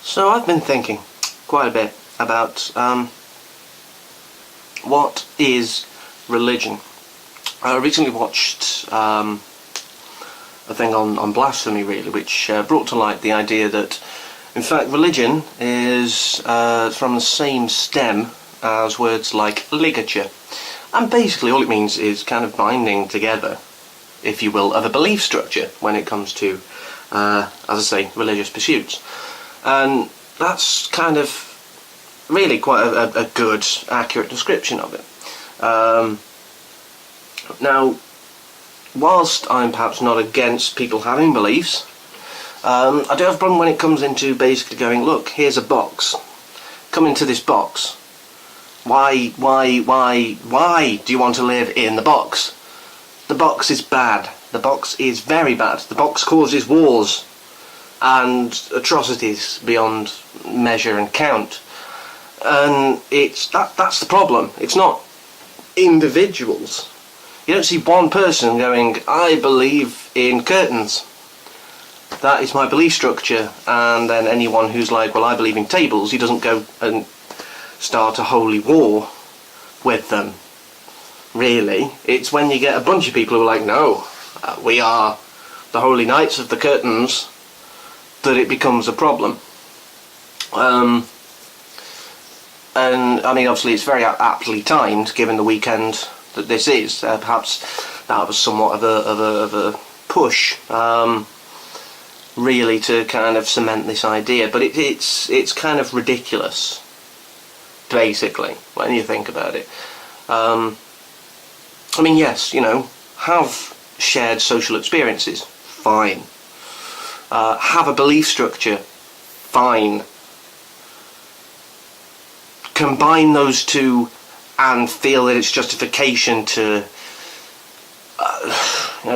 So I've been thinking quite a bit about what is religion. I recently watched a thing on blasphemy, really, which brought to light the idea that, in fact, religion is from the same stem as words like ligature. And basically all it means is kind of binding together, if you will, of a belief structure when it comes to, as I say, religious pursuits. And that's kind of really quite a good, accurate description of it. Now, whilst I'm perhaps not against people having beliefs, I do have a problem when it comes into basically going, look, here's a box. Come into this box. Why do you want to live in the box? The box is bad. The box is very bad. The box causes wars and atrocities beyond measure and count. And that's the problem. It's not individuals. You don't see one person going, I believe in curtains. That is my belief structure. And then anyone who's like, well, I believe in tables, he doesn't go and start a holy war with them. Really, it's when you get a bunch of people who are like, no, we are the holy knights of the curtains, that it becomes a problem. And I mean, obviously it's very aptly timed given the weekend that this is. Perhaps that was somewhat of a push, really, to kind of cement this idea. But it's kind of ridiculous, basically, when you think about it. I mean, yes, you know, have shared social experiences, fine. Have a belief structure, fine. Combine those two and feel that it's justification to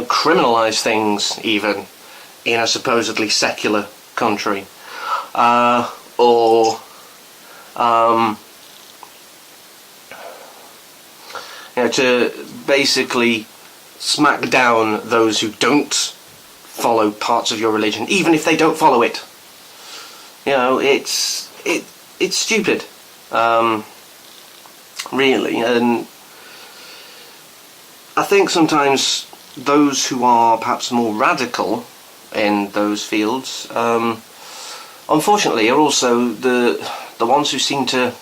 criminalise things, even in a supposedly secular country, or to basically smack down those who don't follow parts of your religion, even if they don't follow it. You know, it's stupid, really. And I think sometimes those who are perhaps more radical in those fields, unfortunately, are also the ones who seem to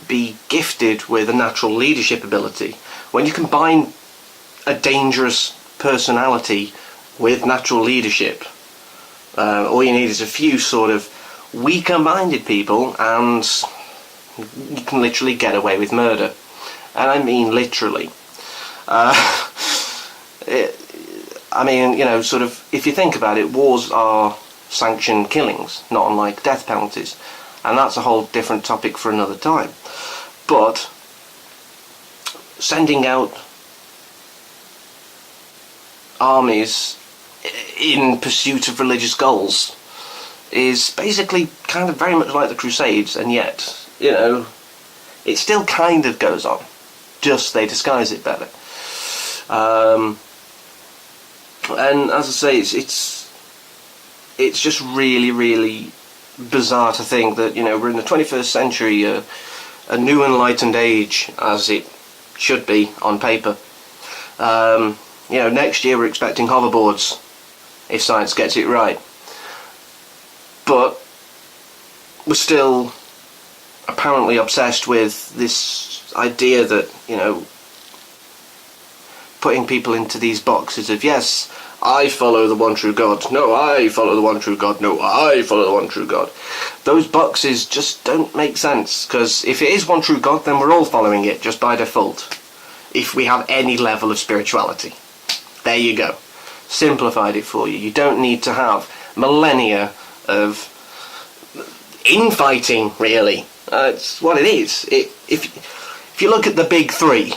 be gifted with a natural leadership ability. When you combine a dangerous personality with natural leadership, all you need is a few sort of weaker-minded people and you can literally get away with murder. And I mean literally. I mean, you know, sort of, if you think about it, wars are sanctioned killings, not unlike death penalties. And that's a whole different topic for another time. But sending out armies in pursuit of religious goals is basically kind of very much like the Crusades, and yet, you know, it still kind of goes on, just they disguise it better. And as I say, it's just really, really bizarre to think that, you know, we're in the 21st century, a new enlightened age, as it should be on paper. You know, next year we're expecting hoverboards, if science gets it right. But we're still apparently obsessed with this idea that, you know, putting people into these boxes of, yes, I follow the one true God, no, I follow the one true God, no, I follow the one true God. Those boxes just don't make sense, because if it is one true God, then we're all following it just by default, if we have any level of spirituality. There you go. Simplified it for you. You don't need to have millennia of infighting, really. It's what it is. If you look at the big three,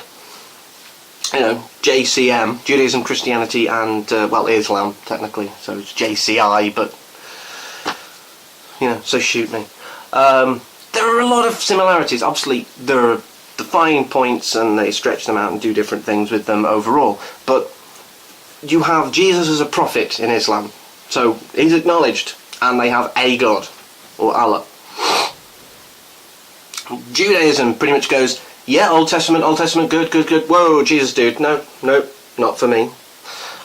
you know, JCM, Judaism, Christianity, and, well, Islam, technically, so it's JCI, but, you know, so shoot me. There are a lot of similarities. Obviously, there are defining points, and they stretch them out and do different things with them overall, but you have Jesus as a prophet in Islam, so he's acknowledged, and they have a God. or Allah. Judaism pretty much goes, yeah, Old Testament, good, good, good. Whoa, Jesus, dude, no, not for me.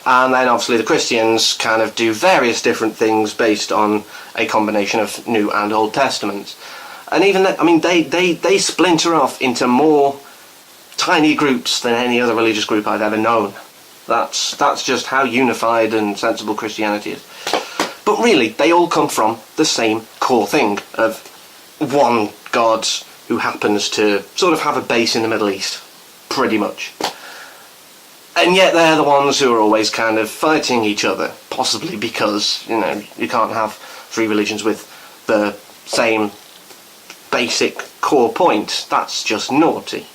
And then obviously the Christians kind of do various different things based on a combination of New and Old Testaments. And even that, I mean, they splinter off into more tiny groups than any other religious group I've ever known. That's just how unified and sensible Christianity is. But really, they all come from the same core thing of one God who happens to sort of have a base in the Middle East, pretty much. And yet they're the ones who are always kind of fighting each other, possibly because, you know, you can't have three religions with the same basic core point. That's just naughty.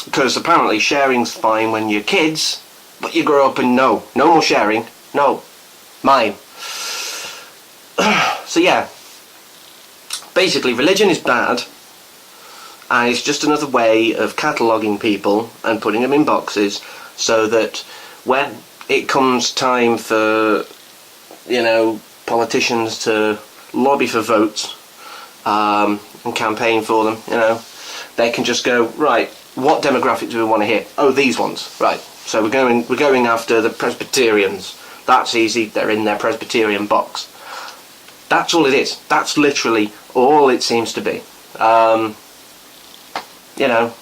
Because apparently sharing's fine when you're kids, but you grow up and no more sharing, no, mine. So yeah, basically religion is bad, and it's just another way of cataloguing people and putting them in boxes so that when it comes time for, you know, politicians to lobby for votes and campaign for them, you know, they can just go, right, what demographic do we want to hit? Oh, these ones, right. So we're going after the Presbyterians. That's easy, they're in their Presbyterian box. That's all it is. That's literally all it seems to be. You know,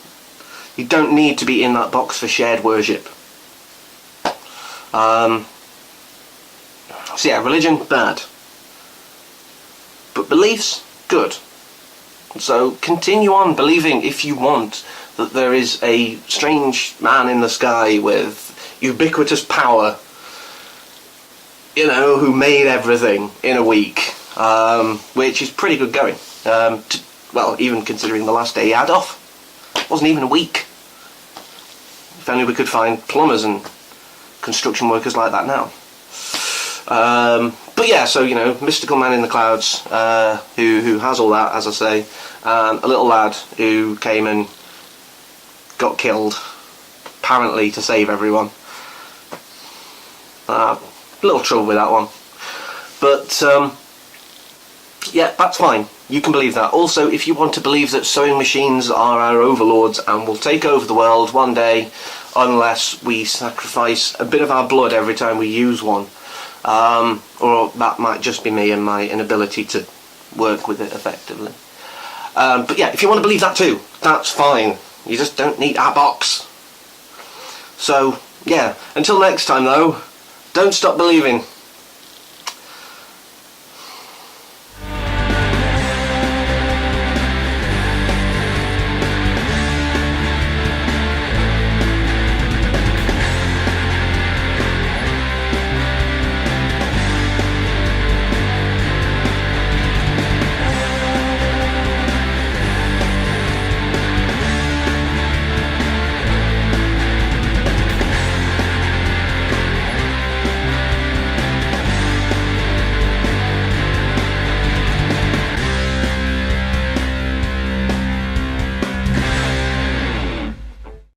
you don't need to be in that box for shared worship. So yeah, religion, bad. But beliefs, good. So continue on believing if you want that there is a strange man in the sky with ubiquitous power, you know, who made everything in a week, which is pretty good going. Well, even considering the last day he had off. It wasn't even a week. If only we could find plumbers and construction workers like that now. But yeah, so, you know, mystical man in the clouds, who has all that, as I say, and a little lad who came and got killed, apparently to save everyone. A little trouble with that one. But, yeah, that's fine. You can believe that. Also, if you want to believe that sewing machines are our overlords and will take over the world one day, unless we sacrifice a bit of our blood every time we use one, or that might just be me and my inability to work with it effectively. But yeah, if you want to believe that too, that's fine. You just don't need our box. So, yeah, until next time though, don't stop believing.